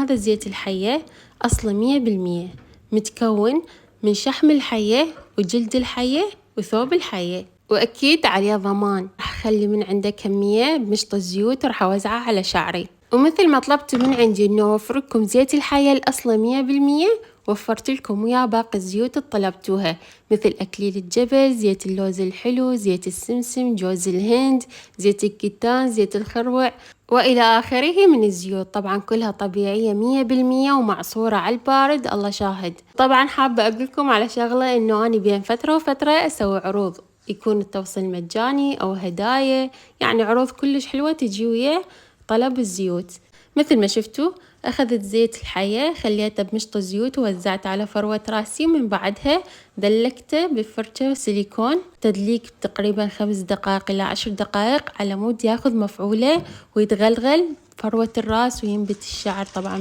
هذا زيت الحياة أصله 100%، متكون من شحم الحياة وجلد الحياة وثوب الحياة، وأكيد عليه ضمان. راح أخلي من عنده كمية بمشط الزيوت وراح أوزعها على شعري. ومثل ما طلبتوا من عندي إنه أوفرلكم زيت الحياة الأصلي 100%، وفرت لكم وياه باقي الزيوت اللي طلبتوها، مثل أكليل الجبل، زيت اللوز الحلو، زيت السمسم، جوز الهند، زيت الكتان، زيت الخروع، وإلى آخره من الزيوت. طبعا كلها طبيعية 100% ومعصورة على البارد، الله شاهد. طبعا حابة أقولكم على شغلة، إنه أنا بين فترة وفترة أسوي عروض، يكون التوصيل مجاني أو هدايا، يعني عروض كلش حلوة تجي ويا طلب الزيوت. مثل ما شفتوا أخذت زيت الحياة خليته بمشط الزيوت ووزعته على فروة راسي، ومن بعدها دلكته بفرشة سيليكون تدليك تقريبا 5 دقائق إلى 10 دقائق على مود ياخذ مفعولة ويتغلغل فروة الراس وينبت الشعر طبعا.